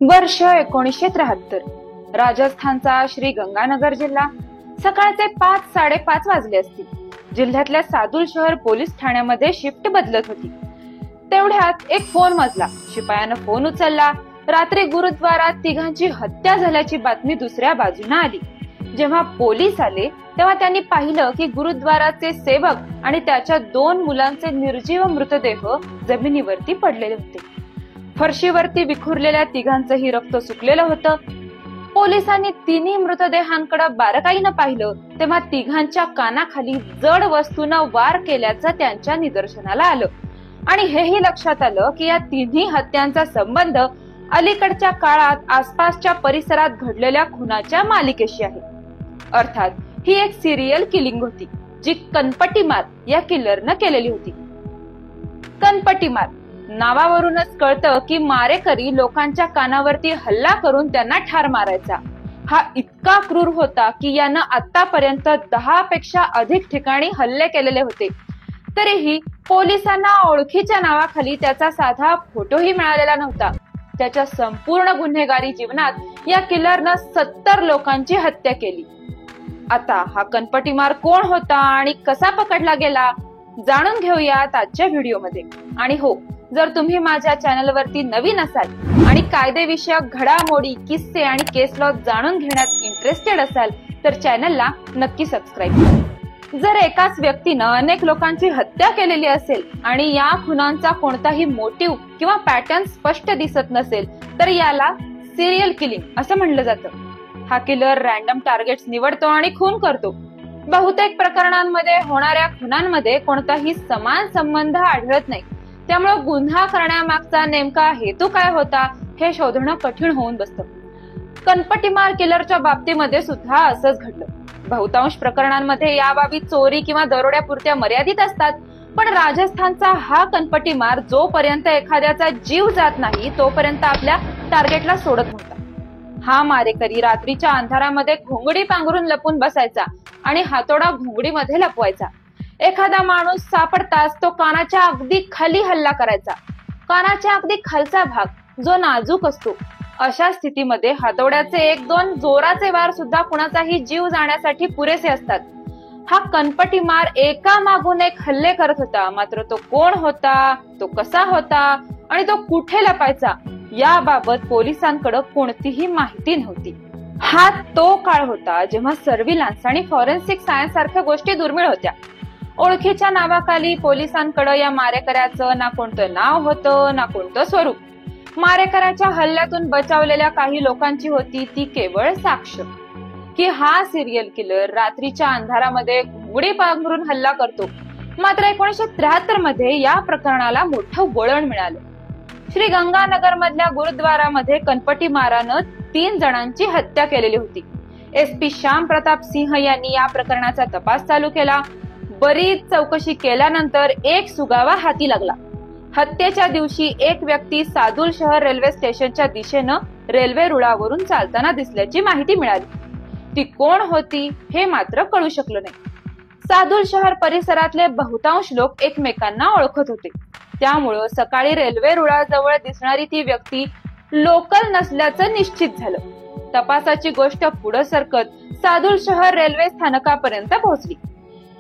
वर्ष 1973. राजस्थानचा श्री गंगानगर जिल्हा. सकाळचे 5-5:30 वाजले असतील. जिल्ह्यातल्या सादुल शहर पोलीस ठाण्यामध्ये शिफ्ट बदलत होती. तेवढ्यात एक फोन वाजला. शिपायानं फोन उचलला. रात्री गुरुद्वारात तिघांची हत्या झाल्याची बातमी दुसऱ्या बाजूने आली. जेव्हा पोलीस आले तेव्हा त्यांनी पाहिलं की गुरुद्वाराचे सेवक आणि त्याच्या 2 मुलांचे निर्जीव मृतदेह जमिनीवरती पडलेले होते. फरशीवरती विखुरलेल्या तिघांचंही रक्त सुकलेलं होतं. पोलिसांनी तिन्ही मृतदेहांकडे बारकाईनं पाहिलं तेव्हा तिघांच्या कानाखाली जड वस्तूनं वार केल्याचं त्यांच्या निदर्शनाला आलं आणि हेही लक्षात आलं की या तिन्ही हत्यांचा संबंध अलीकडच्या काळात आसपासच्या परिसरात घडलेल्या खुनाच्या मालिकेशी आहे. अर्थात ही एक सिरियल किलिंग होती जी कनपटीमार या किलरनं केलेली होती. कनपटीमार नावावरूनच कळतं की मारेकरी लोकांच्या कानावरती हल्ला करून त्यांना ठार मारायचा. हा इतका क्रूर होता की यानं आतापर्यंत 10 पेक्षा अधिक ठिकाणी हल्ले केलेले होते. तरीही पोलिसांना ओळखीच्या नावाखाली त्याचा साधा फोटोही मिळालेला नव्हता. त्याच्या संपूर्ण गुन्हेगारी जीवनात या किलरनं 70 लोकांची हत्या केली. आता हा कनपटीमार कोण होता आणि कसा पकडला गेला जाणून घेऊयात आजच्या व्हिडिओमध्ये. आणि हो, जर तुम्ही माझ्या चॅनलवरती नवीन असाल आणि कायदेविषयक घडामोडी, किस्से आणि केस लॉ जाणून घेण्यात इंटरेस्टेड असाल तर चॅनलला नक्की सबस्क्राईब करा. जर एकाच व्यक्तीनं अनेक लोकांची हत्या केलेली असेल आणि या खुनांचा कोणताही मोटिव्ह किंवा पॅटर्न स्पष्ट दिसत नसेल तर याला सिरियल किलिंग असं म्हणलं जातं. हा किलर रॅन्डम टार्गेट्स निवडतो आणि खून करतो. बहुतेक प्रकरणांमध्ये होणाऱ्या खुनांमध्ये कोणताही समान संबंध आढळत नाही. त्यामुळे गुन्हा करण्यामागचा नेमका हेतू काय होता हे शोधणं कठीण होऊन बसतं. कनपटीमार किलरच्या बाबतीमध्ये सुद्धा असंच घडलं. बहुतांश प्रकरणांमध्ये या बाबी चोरी किंवा दरोड्यापुरत्या मर्यादित असतात. पण राजस्थानचा हा कनपटीमार जोपर्यंत एखाद्याचा जीव जात नाही तोपर्यंत आपल्या टार्गेटला सोडत नव्हता. हा मारेकरी रात्रीच्या अंधारामध्ये घोंगडी पांघरून लपून बसायचा आणि हातोडा घोंगडीमध्ये लपवायचा. एखादा माणूस सापडताच तो कानाच्या अगदी खाली हल्ला करायचा. कानाच्या अगदी खालचा भाग जो नाजूक असतो. अशा स्थितीमध्ये हातोड्याचे 1-2 जोराचे वार सुद्धा कुणाचाही जीव जाण्यासाठी पुरेसे असतात. हा कनपटीमार एका मागून एक हल्ले करत होता. मात्र तो कोण होता, तो कसा होता आणि तो कुठे लपायचा याबाबत पोलिसांकडे कोणतीही माहिती नव्हती. हा तो काळ होता जेव्हा सर्व्हिलन्स आणि फॉरेन्सिक सायन्स सारख्या गोष्टी दुर्मिळ होत्या. ओळखीच्या नावाखाली पोलिसांकडे या मारेकऱ्याचं ना कोणतं नाव होतं ना कोणतं स्वरूप. मारेकऱ्याच्या हल्ल्यातून बचावलेल्या काही लोकांची होती ती केवळ साक्ष की हा सिरियल किलर रात्रीच्या अंधारामध्ये घोंगडी पांघरून हल्ला करतो. मात्र 1973 मध्ये या प्रकरणाला मोठं वळण मिळालं. श्री गंगानगर मधल्या गुरुद्वारामध्ये कनपटीमारानं 3 जणांची हत्या केलेली होती. SP श्याम प्रताप सिंह यांनी या प्रकरणाचा तपास चालू केला. बरीच चौकशी केल्यानंतर एक सुगावा हाती लागला. हत्येच्या दिवशी एक व्यक्ती सादुल शहर रेल्वे स्टेशनच्या दिशेनं रेल्वे रुळावरून चालताना दिसल्याची माहिती मिळाली. ती कोण होती हे मात्र कळू शकलं नाही. सादुल शहर परिसरातले बहुतांश लोक एकमेकांना ओळखत होते. त्यामुळं सकाळी रेल्वे रुळाजवळ दिसणारी ती व्यक्ती लोकल नसल्याचं निश्चित झालं. तपासाची गोष्ट पुढे सरकत सादुल शहर रेल्वे स्थानकापर्यंत पोहोचली.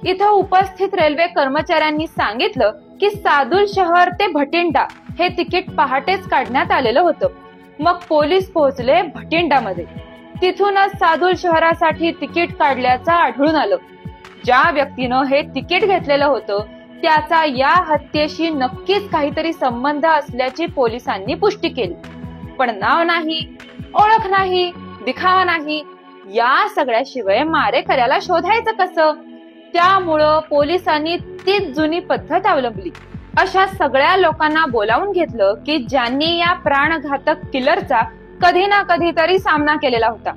इथं उपस्थित रेल्वे कर्मचाऱ्यांनी सांगितलं की सादुल शहर ते भटिंडा हे तिकीट पहाटेच काढण्यात आलेलं होतं. मग पोलीस पोहोचले भटिंडामध्ये. तिथूनच सादुल शहरासाठी तिकीट काढल्याचं आढळून आलं. ज्या व्यक्तीनं हे तिकीट घेतलेलं होतं त्याचा या हत्येशी नक्कीच काहीतरी संबंध असल्याची पोलिसांनी पुष्टी केली. पण नाव नाही, ओळख नाही, दिखावा नाही. या सगळ्याशिवाय मारेकऱ्याला शोधायचं कसं? त्यामुळं पोलिसांनी तीच जुनी पद्धत अवलंबली. अशा सगळ्या लोकांना बोलावून घेतलं की ज्यांनी या प्राणघातक किलरचा कधी ना कधीतरी सामना केलेला होता.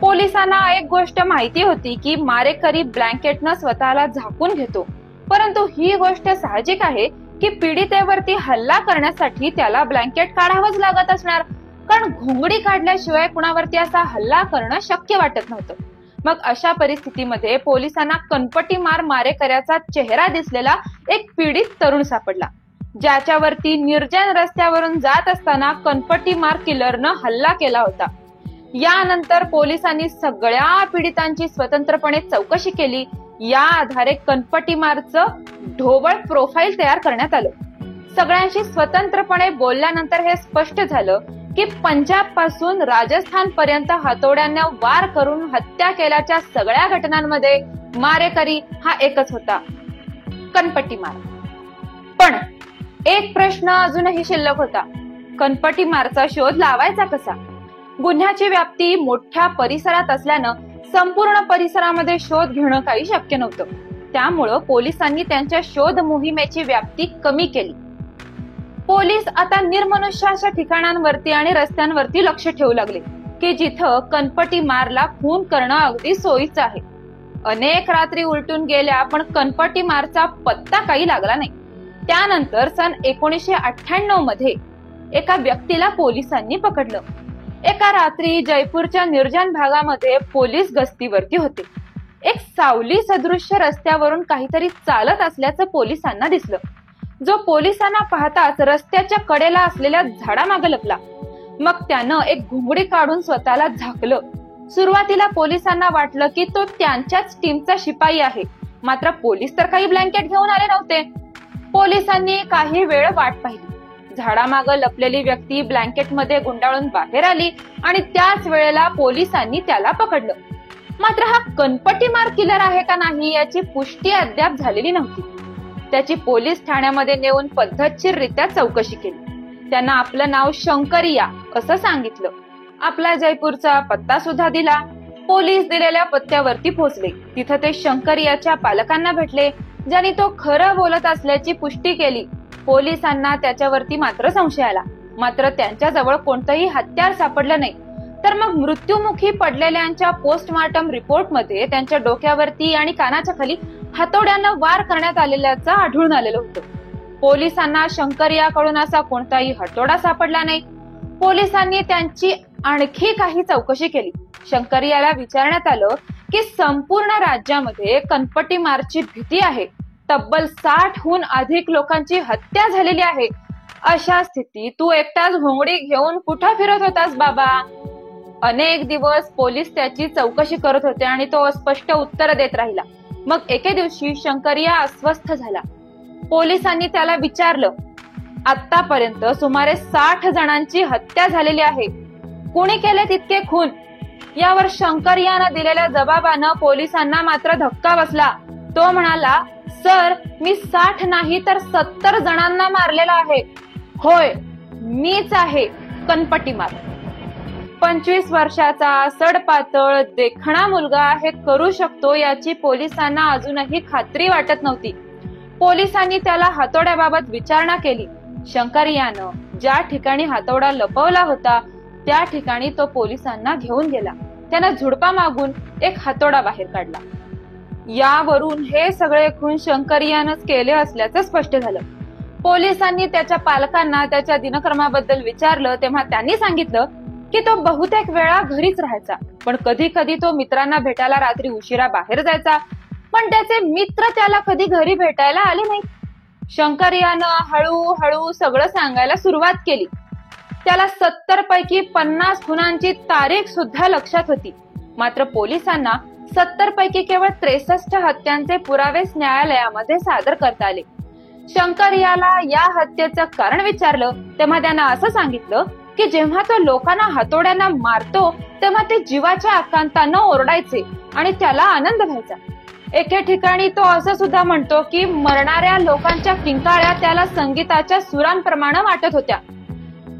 पोलिसांना एक गोष्ट माहिती होती की मारेकरी ब्लँकेटनं स्वतःला झाकून घेतो. परंतु ही गोष्ट साहजिक आहे की पीडितेवरती हल्ला करण्यासाठी त्याला ब्लँकेट काढावंच लागत असणार. कारण घोंगडी काढल्याशिवाय कुणावरती असा हल्ला करणं शक्य वाटत नव्हतं. मग अशा परिस्थितीमध्ये पोलिसांना कनपटीमार मारेकऱ्याचा चेहरा दिसलेला एक पीडित तरुण सापडला. ज्याच्यावरती निर्जन रस्त्यावरून जात असताना कनपट्टीमार किलरनं हल्ला केला होता. यानंतर पोलिसांनी सगळ्या पीडितांची स्वतंत्रपणे चौकशी केली. या आधारे कनपट्टीमारचं ढोबळ प्रोफाईल तयार करण्यात आलं. सगळ्यांशी स्वतंत्रपणे बोलल्यानंतर हे स्पष्ट झालं की पंजाब पासून राजस्थान पर्यंत हातोड्यांना वार करून हत्या केल्याच्या सगळ्या घटनांमध्ये मारेकरी हा एकच होता, कनपट्टीमार. पण एक प्रश्न अजूनही शिल्लक होता. कनपट्टीमारचा शोध लावायचा कसा? गुन्ह्याची व्याप्ती मोठ्या परिसरात असल्यानं संपूर्ण परिसरामध्ये शोध घेणं काही शक्य नव्हतं. त्यामुळं पोलिसांनी त्यांच्या शोध मोहिमेची व्याप्ती कमी केली. पोलीस आता निर्मनुष्याच्या ठिकाणांवरती आणि रस्त्यांवरती लक्ष ठेवू लागले की जिथं कनपट्टीमारला खून करणं अगदी सोयीचं आहे. अनेक रात्री उलटून गेल्या पण कनपट्टीमारचा पत्ता काही लागला नाही. त्यानंतर सन 1998 मध्ये एका व्यक्तीला पोलिसांनी पकडलं. एका रात्री जयपूरच्या निर्जन भागामध्ये पोलीस गस्तीवरती होते. एक सावली सदृश्य रस्त्यावरून काहीतरी चालत असल्याचं पोलिसांना दिसलं, जो पोलिसांना पाहताच रस्त्याच्या कडेला असलेल्या झाडामागे लपला. मग त्यानं एक घुंगडी काढून स्वतःला झाकलं. सुरुवातीला पोलिसांना वाटलं की तो त्यांच्याच टीमचा शिपाई आहे, मात्र पोलीस तर काही ब्लँकेट घेऊन आले नव्हते. पोलिसांनी काही वेळ वाट पाहिली. झाडामागं लपलेली व्यक्ती ब्लँकेटमध्ये गुंडाळून बाहेर आली आणि त्याच वेळेला पोलिसांनी त्याला पकडलं. मात्र हा कनपट्टीमार किलर आहे का नाही याची पुष्टी अद्याप झालेली नव्हती. त्याची पोलीस ठाण्यामध्ये नेऊन पद्धतशीररित्या चौकशी केली. त्यांना आपलं नाव शंकरिया असं सांगितलं. आपला जयपूरचा पत्ता सुद्धा दिला. पोलीस दिलेल्या पत्त्यावरती पोहोचले. तिथं ते शंकरियाच्या पालकांना भेटले, ज्यांनी तो खरं बोलत असल्याची पुष्टी केली. पोलिसांना त्याच्यावरती मात्र संशय आला. मात्र त्यांच्याजवळ कोणतंही हत्यार सापडलं नाही. तर मग मृत्युमुखी पडलेल्यांच्या पोस्टमॉर्टम रिपोर्टमध्ये त्यांच्या डोक्यावरती आणि कानाच्या खाली हातोड्यानं वार करण्यात आलेल्याचं आढळून आलेलं होतं. पोलिसांना शंकरियाकडून असा कोणताही हातोडा सापडला नाही. पोलिसांनी त्यांची आणखी काही चौकशी केली. शंकरियाला विचारण्यात आलं की संपूर्ण राज्यामध्ये कनपट्टीमारची भीती आहे. तब्बल 60हून अधिक लोकांची हत्या झालेली आहे. अशा स्थितीत तू एकटाच घोंगडी घेऊन कुठं फिरत होतास बाबा? अनेक दिवस पोलीस त्याची चौकशी करत होते आणि तो अस्पष्ट उत्तर देत राहिला. मग एके दिवशी शंकरिया अस्वस्थ झाला. पोलिसांनी त्याला विचारलं, आतापर्यंत सुमारे 60 जणांची हत्या झालेली आहे. कोणी केले तितके खून? यावर शंकरियानं दिलेल्या जबाबानं पोलिसांना मात्र धक्का बसला. तो म्हणाला, सर, मी 60 नाही तर 70 जणांना मारलेला आहे. होय, मीच आहे कनपट्टीमार. 25 वर्षाचा सडपातळ देखणा मुलगा हे करू शकतो याची पोलिसांना अजूनही खात्री वाटत नव्हती. पोलिसांनी त्याला हातोड्याबाबत विचारणा केली. शंकरियानं ज्या ठिकाणी हातोडा लपवला होता त्या ठिकाणी तो पोलिसांना घेऊन गेला. त्यानं झुडपा मागून एक हातोडा बाहेर काढला. यावरून हे सगळे खून शंकरियानंच केले असल्याचं स्पष्ट झालं. पोलिसांनी त्याच्या पालकांना त्याच्या दिनक्रमाबद्दल विचारलं तेव्हा त्यांनी सांगितलं की तो बहुतेक वेळा घरीच राहायचा, पण कधी कधी तो मित्रांना भेटायला रात्री उशिरा बाहेर जायचा, पण त्याचे मित्र त्याला कधी घरी भेटायला आले नाही. शंकरियानं हळूहळू सगळं सांगायला सुरुवात केली. त्याला 70 पैकी 50 खुनांची तारीख सुद्धा लक्षात होती. मात्र पोलिसांना 70 पैकी केवळ 63 हत्यांचे पुरावेच न्यायालयामध्ये सादर करता आले. शंकरियाला या हत्येचं कारण विचारलं तेव्हा त्यानं असं सांगितलं की जेव्हा तो लोकांना हातोड्यांना मारतो तेव्हा ते जीवाच्या आकांतानं ओरडायचे आणि त्याला आनंद व्हायचा. एके ठिकाणी तो असं सुद्धा म्हणतो की मरणाऱ्या लोकांच्या किंकाळ्या त्याला संगीताच्या सुरांप्रमाणे वाटत होत्या.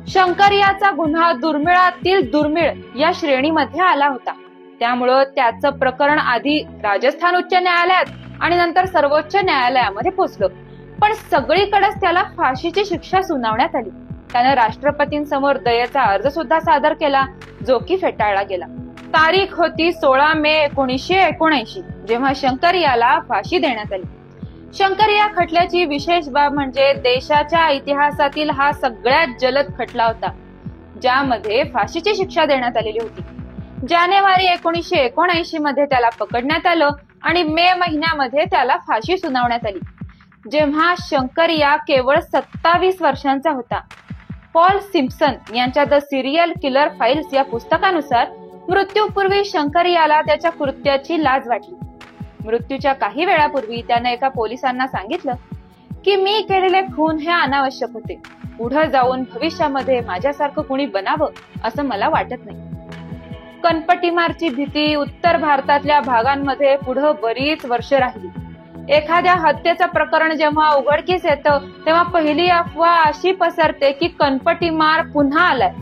शंकरियाचा गुन्हा दुर्मिळातील दुर्मिळ या श्रेणीमध्ये आला होता. त्यामुळं त्याचं प्रकरण आधी राजस्थान उच्च न्यायालयात आणि नंतर सर्वोच्च न्यायालयामध्ये पोहोचलं. पण सगळीकडेच त्याला फाशीची शिक्षा सुनावण्यात आली. त्यानं राष्ट्रपतींसमोर दयेचा अर्ज सुद्धा सादर केला, जो की फेटाळला गेला. तारीख होती 16 मे 1979 जेव्हा शंकरियाला फाशी देण्यात आली. शंकरिया खटल्याची विशेष बाब म्हणजे देशाच्या इतिहासातील हा सगळ्यात जलद खटला होता, ज्यामध्ये फाशीची शिक्षा देण्यात आलेली होती. जानेवारी 1979 मध्ये त्याला पकडण्यात आलं आणि मे महिन्यामध्ये त्याला फाशी सुनावण्यात आली. जेव्हा शंकरिया केवळ 27 वर्षांचा होता. पॉल सिम्पसन यांच्या द सिरियल किलर फाइल्स या पुस्तकानुसार मृत्यूपूर्वी शंकरियाला त्याच्या कृत्याची लाज वाटली. मृत्यूच्या काही वेळापूर्वी त्याने एका पोलिसांना सांगितलं की मी केलेले खून हे अनावश्यक होते. पुढे जाऊन भविष्यामध्ये माझ्यासारखं कुणी बनावं असं मला वाटत नाही. कनपटीमारची भीती उत्तर भारतातल्या भागांमध्ये पुढे बरीच वर्ष राहिली. एखाद्या हत्येचं प्रकरण जेव्हा उघडकीस येतं तेव्हा पहिली अफवा अशी पसरते की कनपटीमार पुन्हा आलाय.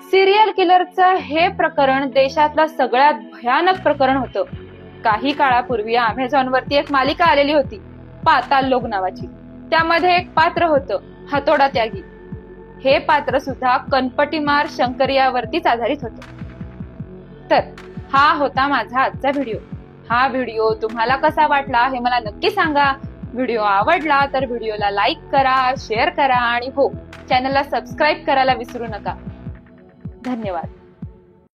सिरियल किलरचं हे प्रकरण देशातलं सगळ्यात भयानक प्रकरण होतं. काही काळापूर्वी अमेझॉनवरती एक मालिका आलेली होती, पाताल लोक नावाची. त्यामध्ये एक पात्र होतं, हातोडा त्यागी. हे पात्र सुद्धा कनपटीमार शंकरियावरतीच आधारित होतं. तर हा होता माझा आजचा व्हिडिओ. हा व्हिडिओ तुम्हाला कसा वाटला हे मला नक्की सांगा. व्हिडिओ आवडला तर व्हिडिओला लाईक करा, शेअर करा आणि हो, चॅनलला सबस्क्राईब करायला विसरू नका. धन्यवाद.